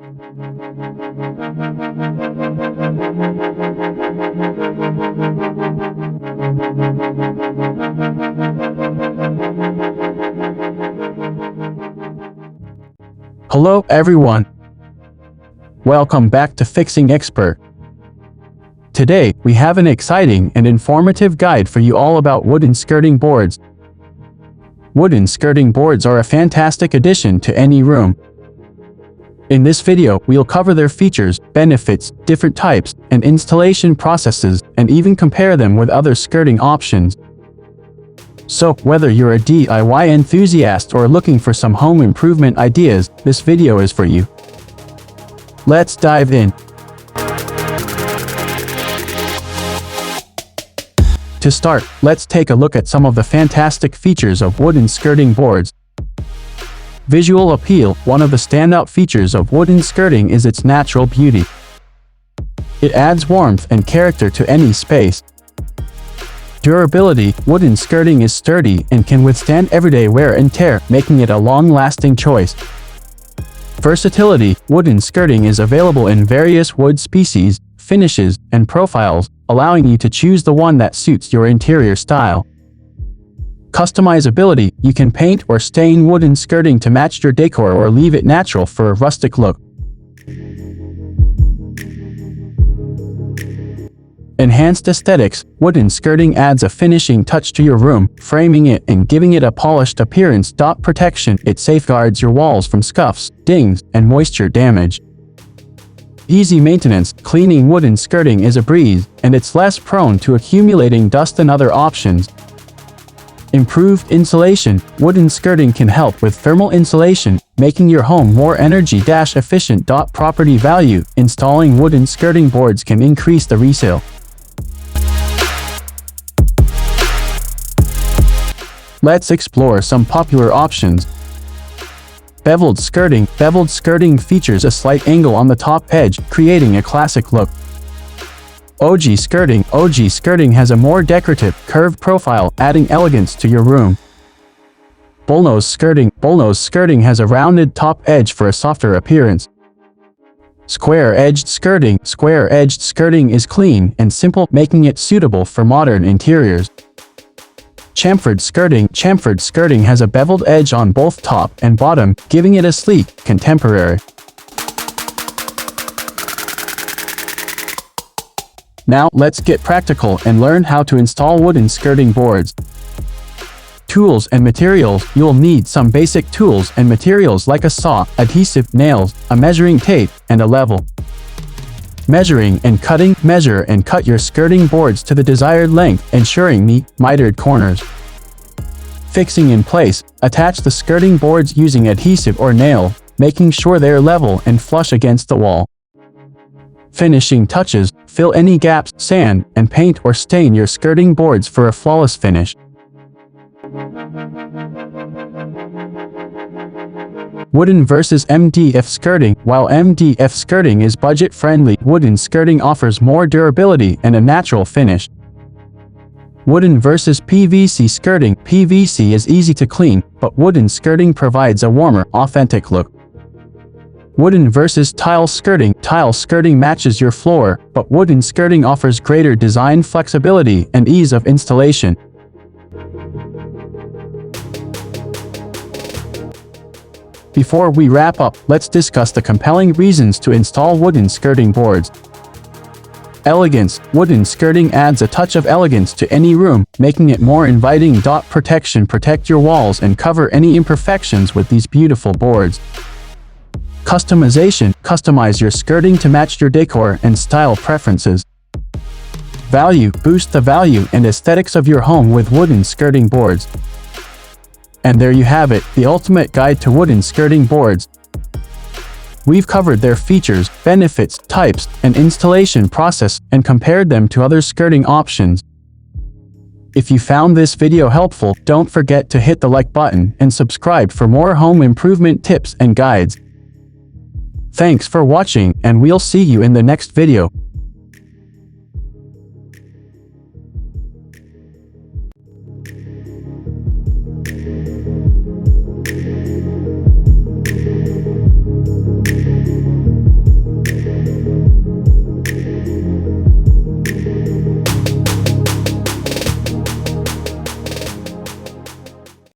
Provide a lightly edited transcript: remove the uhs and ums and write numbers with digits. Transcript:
Hello everyone. Welcome back to Fixing Expert. Today, we have an exciting and informative guide for you all about wooden skirting boards. Wooden skirting boards are a fantastic addition to any room. In this video, we'll cover their features, benefits, different types, and installation processes, and even compare them with other skirting options. So, whether you're a DIY enthusiast or looking for some home improvement ideas, this video is for you. Let's dive in. To start, let's take a look at some of the fantastic features of wooden skirting boards. Visual appeal. One of the standout features of wooden skirting is its natural beauty. It adds warmth and character to any space. Durability. Wooden skirting is sturdy and can withstand everyday wear and tear, making it a long-lasting choice. Versatility. Wooden skirting is available in various wood species, finishes, and profiles, allowing you to choose the one that suits your interior style. Customizability. You can paint or stain wooden skirting to match your decor or leave it natural for a rustic look. Enhanced aesthetics. Wooden skirting adds a finishing touch to your room, framing it and giving it a polished appearance. Protection. It safeguards your walls from scuffs, dings, and moisture damage. Easy maintenance. Cleaning wooden skirting is a breeze, and it's less prone to accumulating dust than other options. Improved insulation. Wooden skirting can help with thermal insulation, making your home more energy-efficient. Property value. Installing wooden skirting boards can increase the resale. Let's explore some popular options. Beveled skirting. Beveled skirting features a slight angle on the top edge, creating a classic look. OG skirting. OG skirting has a more decorative, curved profile, adding elegance to your room. Bullnose skirting. Bullnose skirting has a rounded top edge for a softer appearance. Square-edged skirting. Square-edged skirting is clean and simple, making it suitable for modern interiors. Chamfered skirting. Chamfered skirting has a beveled edge on both top and bottom, giving it a sleek, contemporary. Now, let's get practical and learn how to install wooden skirting boards. Tools and materials. You'll need some basic tools and materials like a saw, adhesive, nails, a measuring tape, and a level. Measuring and cutting. Measure and cut your skirting boards to the desired length, ensuring neat, mitered corners. Fixing in place. Attach the skirting boards using adhesive or nail, making sure they're level and flush against the wall. Finishing touches. Fill any gaps, sand, and paint or stain your skirting boards for a flawless finish. Wooden versus MDF skirting. While MDF skirting is budget-friendly, wooden skirting offers more durability and a natural finish. Wooden versus PVC skirting. PVC is easy to clean, but wooden skirting provides a warmer, authentic look. Wooden versus tile skirting. Tile skirting matches your floor, but wooden skirting offers greater design flexibility and ease of installation. Before we wrap up, let's discuss the compelling reasons to install wooden skirting boards. Elegance. Wooden skirting adds a touch of elegance to any room, making it more inviting. Protection. Protect your walls and cover any imperfections with these beautiful boards. Customization. Customize your skirting to match your decor and style preferences. Value. Boost the value and aesthetics of your home with wooden skirting boards. And there you have it, the ultimate guide to wooden skirting boards. We've covered their features, benefits, types, and installation process, and compared them to other skirting options. If you found this video helpful, don't forget to hit the like button and subscribe for more home improvement tips and guides. Thanks for watching, and we'll see you in the next video.